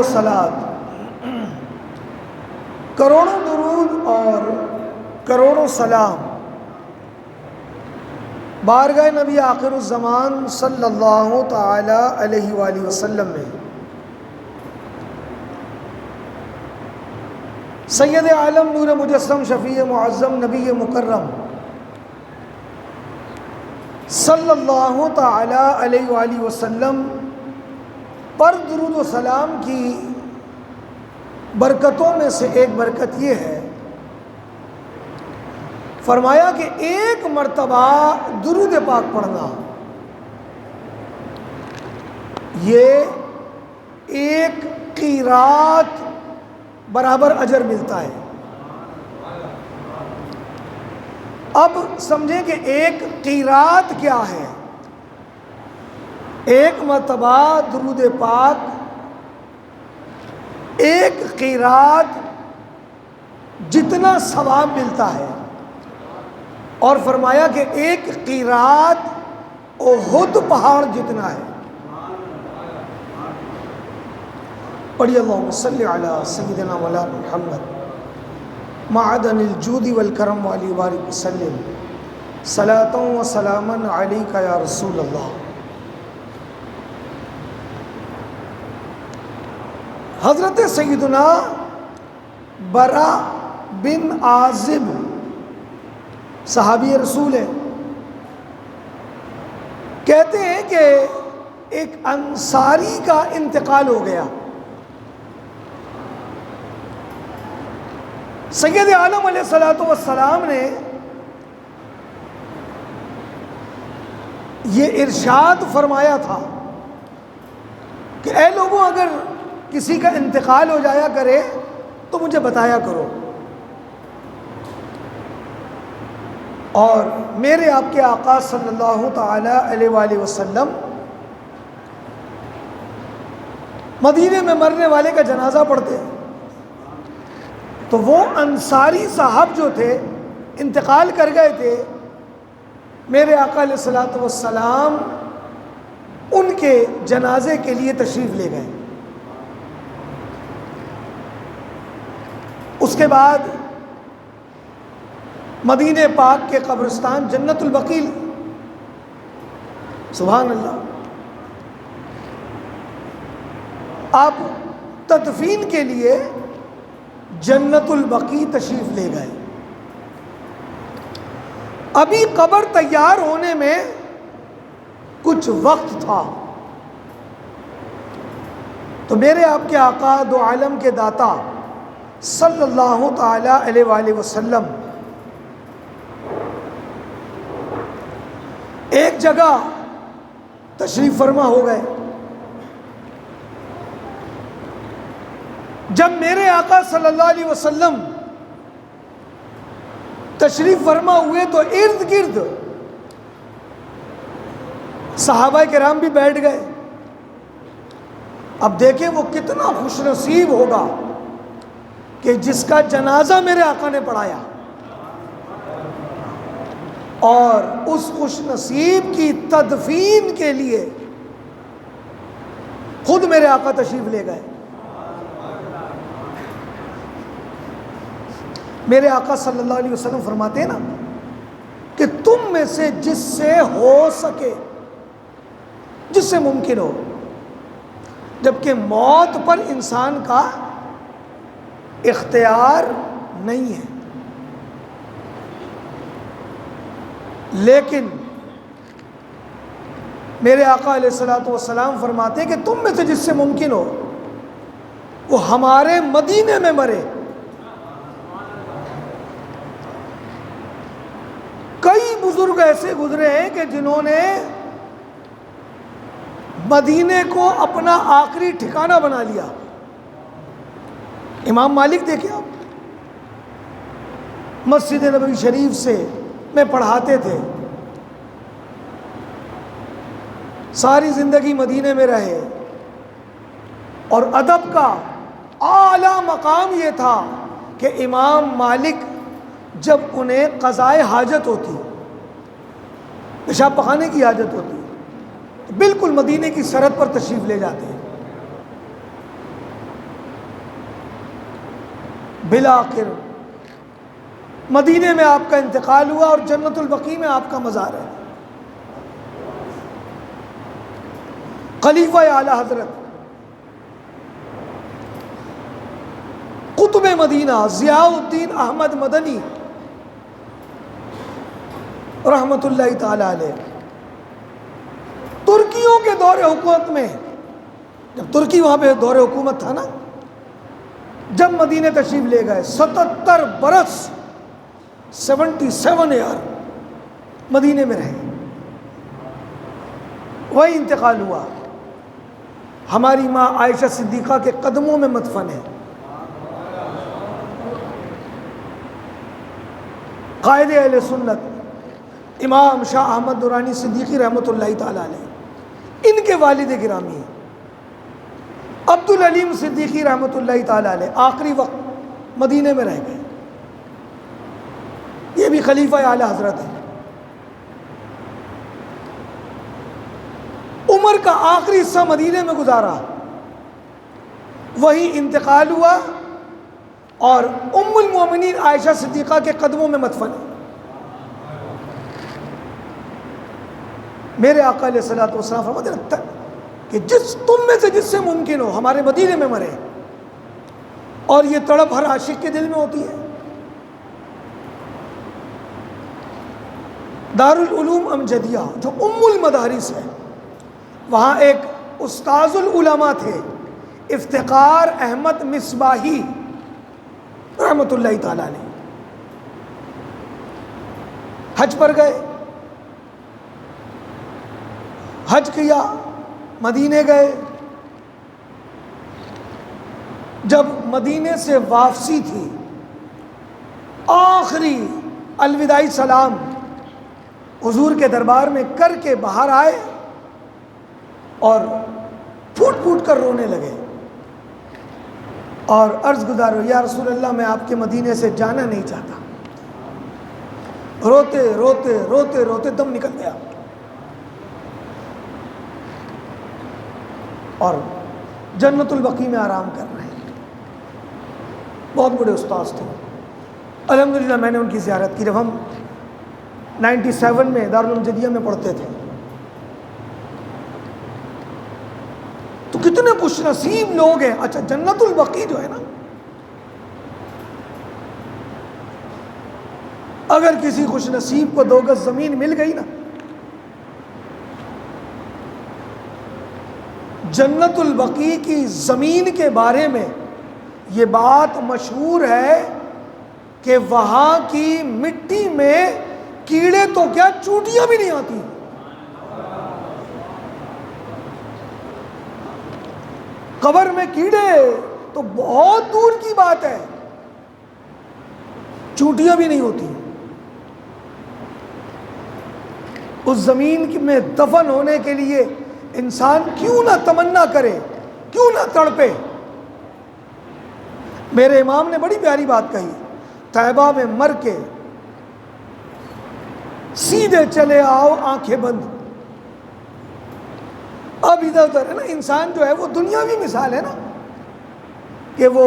و صلات، کروڑوں درود اور کروڑوں سلام بارگاہ نبی آخر الزمان صلی اللہ تعالی علیہ وآلہ وسلم میں، سید عالم نور مجسم شفیع معظم نبی مکرم صلی اللہ تعالی علیہ وآلہ وسلم پر درود و سلام کی برکتوں میں سے ایک برکت یہ ہے، فرمایا کہ ایک مرتبہ درود پاک پڑھنا یہ ایک قیرات برابر اجر ملتا ہے۔ اب سمجھیں کہ ایک قیرات کیا ہے۔ ایک مرتبہ درود پاک ایک قیرات جتنا ثواب ملتا ہے، اور فرمایا کہ ایک قیرات احد پہاڑ جتنا ہے۔ پڑھی اللہم صلی علی سیدنا مولانا محمد معدن الجود والکرم وعلی بارک وسلم صلاۃ و سلاما علیک یا رسول اللہ۔ حضرت سیدنا برا بن عازب صحابی رسول ہے، کہتے ہیں کہ ایک انصاری کا انتقال ہو گیا۔ سید عالم علیہ الصلوۃ والسلام نے یہ ارشاد فرمایا تھا کہ اے لوگوں، اگر کسی کا انتقال ہو جایا کرے تو مجھے بتایا کرو، اور میرے آپ کے آقا صلی اللہ تعالی علیہ وآلہ وسلم مدینے میں مرنے والے کا جنازہ پڑھتے، تو وہ انصاری صاحب جو تھے انتقال کر گئے تھے، میرے آقا علیہ الصلوۃ والسلام ان کے جنازے کے لیے تشریف لے گئے۔ اس کے بعد مدینہ پاک کے قبرستان جنت البقیع، سبحان اللہ، آپ تدفین کے لیے جنت البقیع تشریف لے گئے۔ ابھی قبر تیار ہونے میں کچھ وقت تھا، تو میرے آپ کے آقا دو عالم کے داتا صلی اللہ تعالی علیہ وآلہ وسلم ایک جگہ تشریف فرما ہو گئے۔ جب میرے آقا صلی اللہ علیہ وسلم تشریف فرما ہوئے تو ارد گرد صحابہ کرام بھی بیٹھ گئے۔ اب دیکھیں وہ کتنا خوش نصیب ہوگا کہ جس کا جنازہ میرے آقا نے پڑھایا، اور اس خوش نصیب کی تدفین کے لیے خود میرے آقا تشریف لے گئے۔ میرے آقا صلی اللہ علیہ وسلم فرماتے ہیں نا کہ تم میں سے جس سے ہو سکے، جس سے ممکن ہو، جبکہ موت پر انسان کا اختیار نہیں ہے، لیکن میرے آقا علیہ الصلوۃ والسلام فرماتے ہیں کہ تم میں سے جس سے ممکن ہو وہ ہمارے مدینے میں مرے۔ کئی بزرگ ایسے گزرے ہیں کہ جنہوں نے مدینے کو اپنا آخری ٹھکانہ بنا لیا۔ امام مالک دیکھیں آپ، مسجد نبوی شریف سے میں پڑھاتے تھے، ساری زندگی مدینے میں رہے، اور ادب کا اعلیٰ مقام یہ تھا کہ امام مالک جب انہیں قضائے حاجت ہوتی، پیشاب پخانے کی حاجت ہوتی، تو بالکل مدینے کی سرحد پر تشریف لے جاتے ہیں۔ بالآخر مدینے میں آپ کا انتقال ہوا اور جنت البقیع میں آپ کا مزار ہے۔ خلیفہ اعلیٰ حضرت قطب مدینہ ضیاء الدین احمد مدنی رحمۃ اللہ تعالی علیہ ترکیوں کے دور حکومت میں، جب ترکی وہاں پہ دور حکومت تھا نا، جب مدینے تشریف لے گئے 77 برس 77 ایئر مدینے میں رہے، وہی انتقال ہوا۔ ہماری ماں عائشہ صدیقہ کے قدموں میں مدفن ہے۔ قائد اہل سنت امام شاہ احمد درانی صدیقی رحمۃ اللہ تعالی علیہ، ان کے والد گرامی ہیں عبدالعلیم صدیقی رحمۃ اللہ تعالی علیہ، آخری وقت مدینے میں رہ گئے، یہ بھی خلیفہ اعلیٰ حضرت ہیں۔ عمر کا آخری حصہ مدینے میں گزارا، وہی انتقال ہوا اور ام المومنین عائشہ صدیقہ کے قدموں میں مدفن ہے۔ میرے آقا علیہ الصلوۃ والسلام فرماتے ہیں کہ تم میں سے جس سے ممکن ہو ہمارے مدینے میں مرے، اور یہ تڑپ ہر عاشق کے دل میں ہوتی ہے۔ دارالعلوم امجدیہ جو ام المدارس ہے، وہاں ایک استاذ العلماء تھے افتخار احمد مصباحی رحمۃ اللہ تعالی علیہ، حج پر گئے، حج کیا، مدینے گئے، جب مدینے سے واپسی تھی، آخری الوداعی سلام حضور کے دربار میں کر کے باہر آئے اور پھوٹ پھوٹ کر رونے لگے اور عرض گزار ہو، یا رسول اللہ میں آپ کے مدینے سے جانا نہیں چاہتا۔ روتے روتے روتے روتے دم نکل گیا، اور جنت البقیع میں آرام کر رہے ہیں۔ بہت بڑے استاذ تھے، الحمدللہ میں نے ان کی زیارت کی، جب ہم 97 میں دارالعلوم جدیہ میں پڑھتے تھے، تو کتنے خوش نصیب لوگ ہیں۔ اچھا، جنت البقیع جو ہے نا، اگر کسی خوش نصیب کو 2 گز زمین مل گئی نا، جنت البقیع کی زمین کے بارے میں یہ بات مشہور ہے کہ وہاں کی مٹی میں کیڑے تو کیا چونٹیاں بھی نہیں آتی۔ قبر میں کیڑے تو بہت دور کی بات ہے، چونٹیاں بھی نہیں ہوتی۔ اس زمین میں دفن ہونے کے لیے انسان کیوں نہ تمنا کرے، کیوں نہ تڑپے۔ میرے امام نے بڑی پیاری بات کہی، طیبہ میں مر کے سیدھے چلے آؤ آنکھیں بند۔ اب ادھر ادھر ہے نا، انسان جو ہے وہ دنیاوی مثال ہے نا، کہ وہ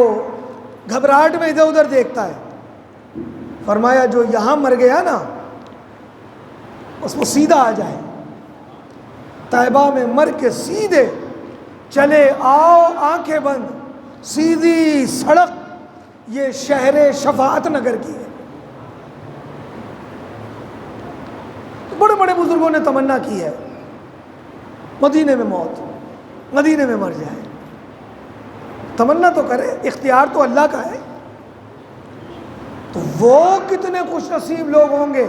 گھبراہٹ میں ادھر ادھر دیکھتا ہے۔ فرمایا جو یہاں مر گیا نا، اس کو سیدھا آ جائے، طیبہ میں مر کے سیدھے چلے آؤ آنکھیں بند، سیدھی سڑک یہ شہر شفاعت نگر کی ہے۔ بڑے بڑے بزرگوں نے تمنا کی ہے مدینے میں موت، مدینے میں مر جائے۔ تمنا تو کرے، اختیار تو اللہ کا ہے۔ تو وہ کتنے خوش نصیب لوگ ہوں گے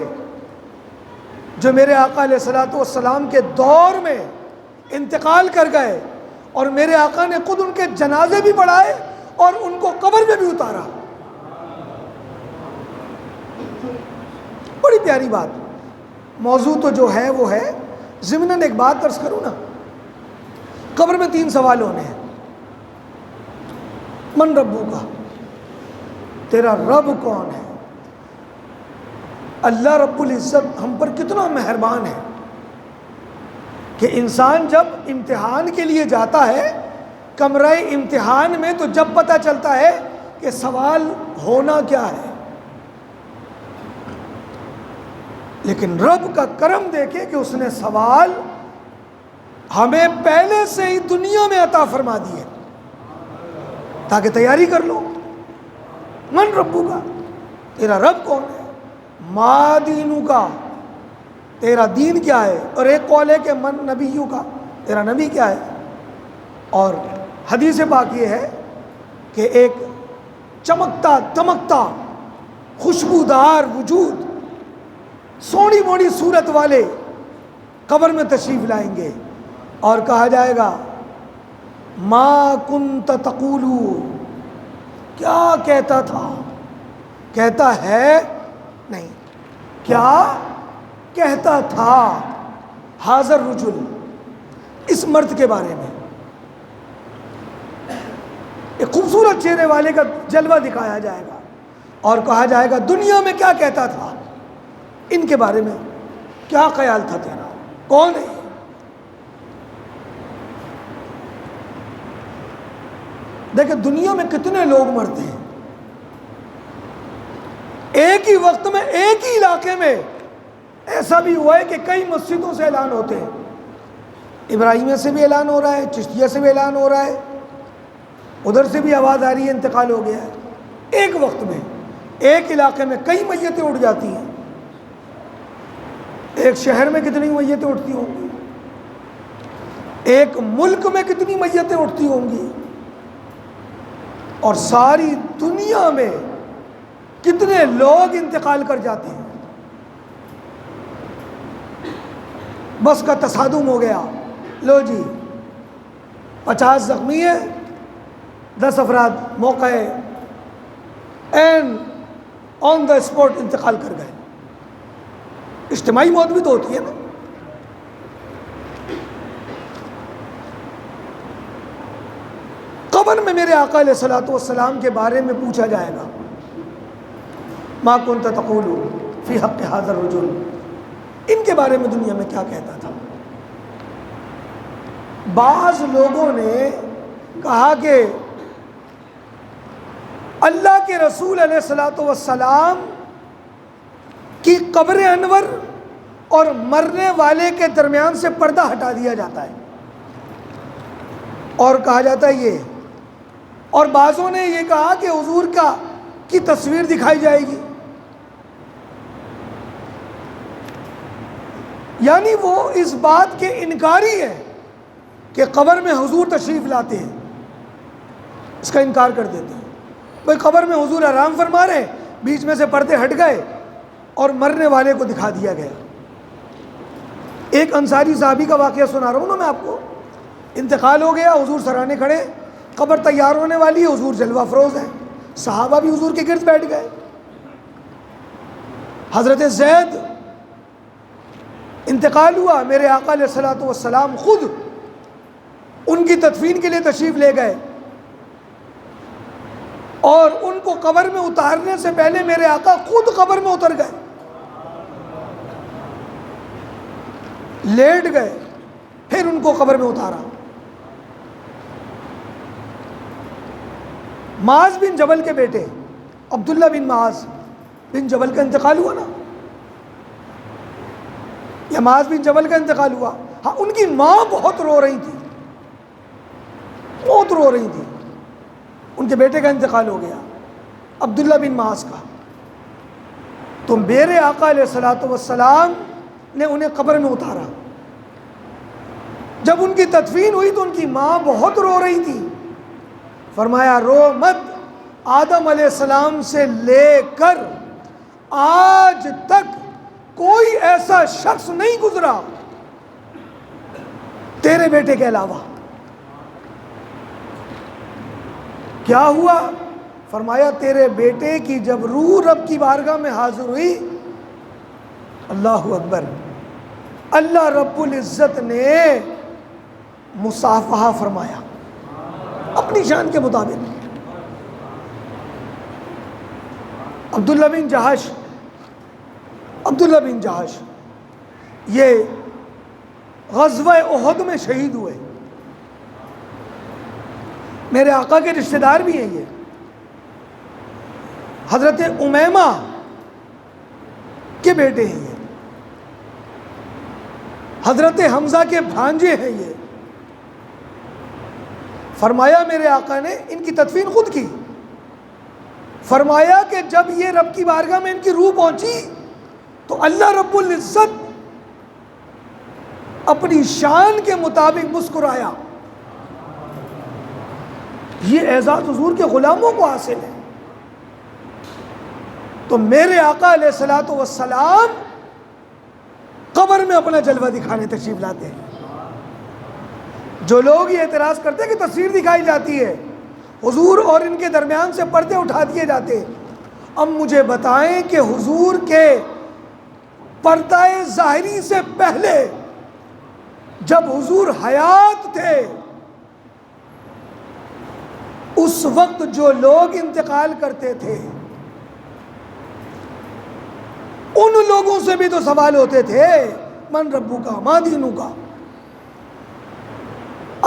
جو میرے آقا علیہ الصلوۃ والسلام کے دور میں انتقال کر گئے، اور میرے آقا نے خود ان کے جنازے بھی پڑھائے اور ان کو قبر میں بھی اتارا۔ بڑی پیاری بات۔ موضوع تو جو ہے وہ ہے، ضمناً ایک بات عرض کروں نا، قبر میں 3 سوال ہونے ہیں۔ من ربو کا، تیرا رب کون ہے؟ اللہ رب العزت ہم پر کتنا مہربان ہے کہ انسان جب امتحان کے لیے جاتا ہے، کمرہ امتحان میں، تو جب پتہ چلتا ہے کہ سوال ہونا کیا ہے، لیکن رب کا کرم دیکھے کہ اس نے سوال ہمیں پہلے سے ہی دنیا میں عطا فرما دی ہے تاکہ تیاری کر لو۔ من ربو کا، تیرا رب کون ہے، ما دینو کا، تیرا دین کیا ہے، اور ایک قول ہے کہ من نبیو کا، تیرا نبی کیا ہے۔ اور حدیث پاک یہ ہے کہ ایک چمکتا دمکتا خوشبودار وجود، سونی موڑی صورت والے قبر میں تشریف لائیں گے اور کہا جائے گا ما کنت تقولو، کیا کہتا تھا، کہتا ہے نہیں، کیا کہتا تھا، حاضر رجل، اس مرد کے بارے میں ایک خوبصورت چہرے والے کا جلوہ دکھایا جائے گا اور کہا جائے گا دنیا میں کیا کہتا تھا، ان کے بارے میں کیا خیال تھا تیرا، کون ہے۔ دیکھیں دنیا میں کتنے لوگ مرتے ہیں، ایک ہی وقت میں ایک ہی علاقے میں ایسا بھی ہوا ہے کہ کئی مسجدوں سے اعلان ہوتے ہیں، ابراہیمیہ سے بھی اعلان ہو رہا ہے، چشتیہ سے بھی اعلان ہو رہا ہے، ادھر سے بھی آواز آ رہی ہے، انتقال ہو گیا ہے۔ ایک وقت میں ایک علاقے میں کئی میتیں اٹھ جاتی ہیں، ایک شہر میں کتنی میتیں اٹھتی ہوں گی، ایک ملک میں کتنی میتیں اٹھتی ہوں گی، اور ساری دنیا میں کتنے لوگ انتقال کر جاتے ہیں۔ بس کا تصادم ہو گیا، لو جی 50 زخمی ہیں، 10 افراد موقع این آن دا اسپاٹ انتقال کر گئے۔ اجتماعی موت بھی تو ہوتی ہے نا۔ قبر میں میرے آقا علیہ الصلوۃ والسلام کے بارے میں پوچھا جائے گا ما کنت تقول فی حق ھذا الرجل، ان کے بارے میں دنیا میں کیا کہتا تھا۔ بعض لوگوں نے کہا کہ اللہ کے رسول علیہ الصلوۃ والسلام کی قبر انور اور مرنے والے کے درمیان سے پردہ ہٹا دیا جاتا ہے اور کہا جاتا ہے یہ، اور بعضوں نے یہ کہا کہ حضور کی تصویر دکھائی جائے گی، یعنی وہ اس بات کے انکاری ہے کہ قبر میں حضور تشریف لاتے ہیں، اس کا انکار کر دیتے ہیں۔ بھائی قبر میں حضور آرام فرما رہے، بیچ میں سے پردے ہٹ گئے اور مرنے والے کو دکھا دیا گیا۔ ایک انصاری صحابی کا واقعہ سنا رہا ہوں نا میں آپ کو، انتقال ہو گیا، حضور سرانے کھڑے، قبر تیار ہونے والی ہے، حضور جلوہ افروز ہیں، صحابہ بھی حضور کے گرد بیٹھ گئے۔ حضرت زید انتقال ہوا، میرے آقا علیہ الصلوۃ والسلام خود ان کی تدفین کے لیے تشریف لے گئے، اور ان کو قبر میں اتارنے سے پہلے میرے آقا خود قبر میں اتر گئے، لیٹ گئے، پھر ان کو قبر میں اتارا۔ معاذ بن جبل کے بیٹے عبداللہ بن معاذ بن جبل کا انتقال ہوا نا، یا معاذ بن جبل کا انتقال ہوا، ہاں ان کی ماں بہت رو رہی تھی، بہت رو رہی تھی، ان کے بیٹے کا انتقال ہو گیا عبداللہ بن معاذ کا، تو میرے آقا علیہ الصلوۃ والسلام نے انہیں قبر میں اتارا۔ جب ان کی تدفین ہوئی تو ان کی ماں بہت رو رہی تھی، فرمایا رو مت، آدم علیہ السلام سے لے کر آج تک کوئی ایسا شخص نہیں گزرا تیرے بیٹے کے علاوہ۔ کیا ہوا؟ فرمایا تیرے بیٹے کی جب روح رب کی بارگاہ میں حاضر ہوئی، اللہ اکبر، اللہ رب العزت نے مصافحہ فرمایا اپنی شان کے مطابق۔ عبداللہ بن جہش یہ غزوہ احد میں شہید ہوئے، میرے آقا کے رشتہ دار بھی ہیں یہ، حضرت امیمہ کے بیٹے ہیں یہ، حضرت حمزہ کے بھانجے ہیں یہ۔ فرمایا میرے آقا نے ان کی تدفین خود کی، فرمایا کہ جب یہ رب کی بارگاہ میں ان کی روح پہنچی تو اللہ رب العزت اپنی شان کے مطابق مسکرایا۔ یہ اعزاز حضور کے غلاموں کو حاصل ہے۔ تو میرے آقا علیہ الصلوۃ والسلام قبر میں اپنا جلوہ دکھانے تشریف لاتے ہیں۔ جو لوگ یہ اعتراض کرتے ہیں کہ تصویر دکھائی جاتی ہے، حضور اور ان کے درمیان سے پردے اٹھا دیے جاتے، اب مجھے بتائیں کہ حضور کے پردہ ظاہری سے پہلے جب حضور حیات تھے اس وقت جو لوگ انتقال کرتے تھے ان لوگوں سے بھی تو سوال ہوتے تھے، من ربو کا ما دینو کا۔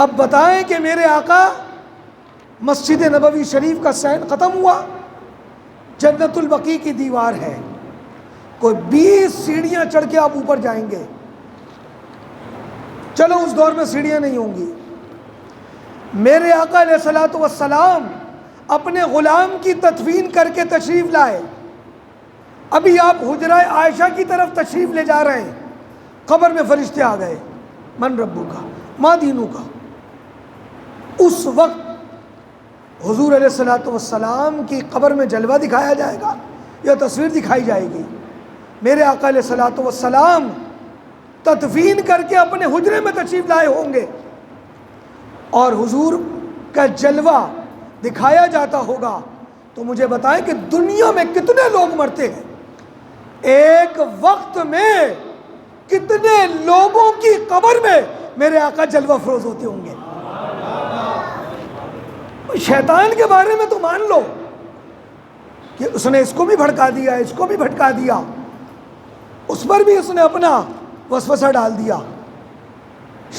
اب بتائیں کہ میرے آقا مسجد نبوی شریف کا سین ختم ہوا، جنت البقیع کی دیوار ہے، کوئی 20 سیڑھیاں چڑھ کے آپ اوپر جائیں گے۔ چلو اس دور میں سیڑھیاں نہیں ہوں گی، میرے آقا علیہ الصلوۃ والسلام اپنے غلام کی تدفین کر کے تشریف لائے، ابھی آپ حجرہ عائشہ کی طرف تشریف لے جا رہے ہیں، قبر میں فرشتے آ گئے، من ربو کا ما دینو کا۔ اس وقت حضور علیہ الصلوۃ والسلام کی قبر میں جلوہ دکھایا جائے گا یا تصویر دکھائی جائے گی؟ میرے آقا علیہ الصلوۃ والسلام تدفین کر کے اپنے حجرے میں تشریف لائے ہوں گے اور حضور کا جلوہ دکھایا جاتا ہوگا۔ تو مجھے بتائیں کہ دنیا میں کتنے لوگ مرتے ہیں، ایک وقت میں کتنے لوگوں کی قبر میں میرے آقا جلوہ فروز ہوتے ہوں گے؟ شیطان کے بارے میں تو مان لو کہ اس نے اس کو بھی بھڑکا دیا، اس کو بھی بھٹکا دیا، اس پر بھی اس نے اپنا وسوسہ ڈال دیا۔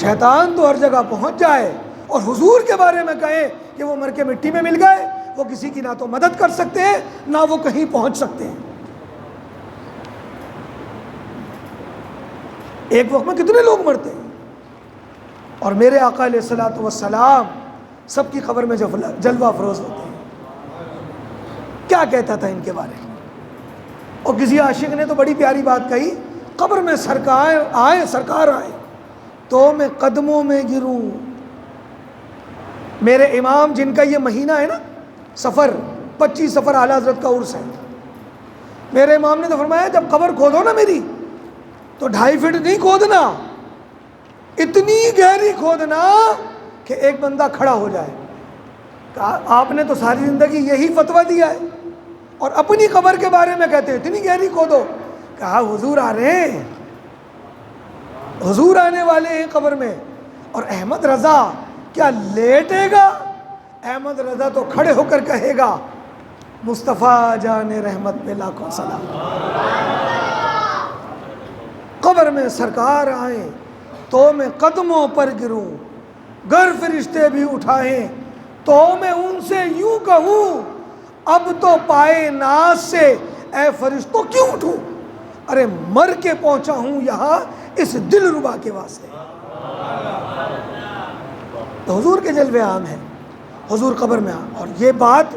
شیطان تو ہر جگہ پہنچ جائے اور حضور کے بارے میں کہے کہ وہ مر کے مٹی میں مل گئے، وہ کسی کی نہ تو مدد کر سکتے ہیں نہ وہ کہیں پہنچ سکتے ہیں۔ ایک وقت میں کتنے لوگ مرتے ہیں، اور میرے آقا علیہ الصلوۃ والسلام سب کی قبر میں جلوہ افروز ہوتے ہیں۔ کیا کہتا تھا ان کے بارے میں؟ اور کسی عاشق نے تو بڑی پیاری بات کہی، قبر میں سرکار آئے تو میں قدموں میں گروں۔ میرے امام جن کا یہ مہینہ ہے نا سفر، 25 سفر اعلیٰ حضرت کا عرس ہے، میرے امام نے تو فرمایا جب قبر کھودو نا میری تو 2.5 فٹ نہیں کھودنا، اتنی گہری کھودنا کہ ایک بندہ کھڑا ہو جائے۔ کہا آپ نے تو ساری زندگی یہی فتویٰ دیا ہے اور اپنی قبر کے بارے میں کہتے ہیں اتنی گہری کھودو۔ کہا حضور آ رہے ہیں، حضور آنے والے ہیں قبر میں، اور احمد رضا کیا لیٹے گا؟ احمد رضا تو کھڑے ہو کر کہے گا مصطفیٰ جان رحمت پہ لاکھوں سلام۔ قبر میں سرکار آئیں تو میں قدموں پر گروں، گر فرشتے بھی اٹھائیں تو میں ان سے یوں کہوں اب تو پائے ناز سے اے فرشتوں کیوں اٹھوں، ارے مر کے پہنچا ہوں یہاں اس دل ربا کے واسطے۔ تو حضور کے جلوے عام ہیں، حضور قبر میں عام، اور یہ بات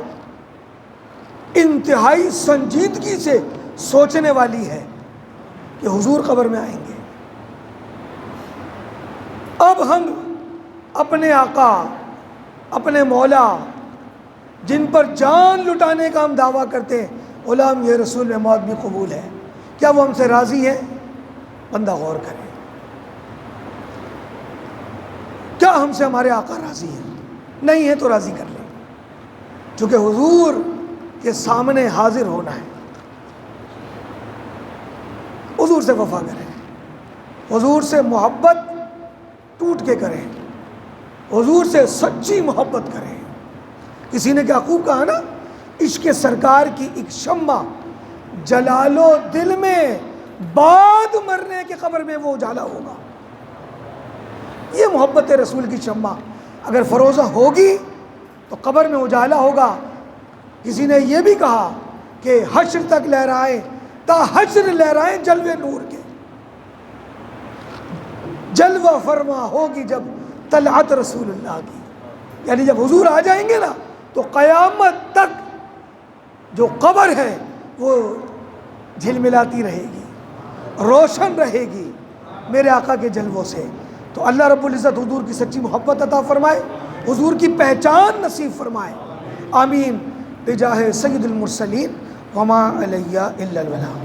انتہائی سنجیدگی سے سوچنے والی ہے کہ حضور قبر میں آئیں گے۔ اب ہم اپنے آقا، اپنے مولا جن پر جان لٹانے کا ہم دعویٰ کرتے ہیں، غلام یہ رسول میں موت بھی قبول ہے، کیا وہ ہم سے راضی ہیں؟ بندہ غور کرے، کیا ہم سے ہمارے آقا راضی ہیں؟ نہیں ہے تو راضی کر لیں، چونکہ حضور کے سامنے حاضر ہونا ہے۔ حضور سے وفا کریں، حضور سے محبت ٹوٹ کے کریں، حضور سے سچی محبت کریں۔ کسی نے کیا خوب کہا نا، عشق سرکار کی ایک شمع جلالو دل میں، بعد مرنے کے قبر میں وہ اجالا ہوگا۔ یہ محبت رسول کی شمع اگر فروزہ ہوگی تو قبر میں اجالا ہوگا۔ کسی نے یہ بھی کہا کہ حشر تک لہرائیں، تا حشر لہرائیں جلوے نور کے. جلوہ فرما ہوگی جب طلعت رسول اللہ کی، یعنی جب حضور آ جائیں گے نا تو قیامت تک جو قبر ہے وہ جھلملاتی رہے گی، روشن رہے گی میرے آقا کے جلووں سے. تو اللہ رب العزت حضور کی سچی محبت عطا فرمائے، حضور کی پہچان نصیب فرمائے. آمین بجاہ سید المرسلین وما علیہ الا البلاغ.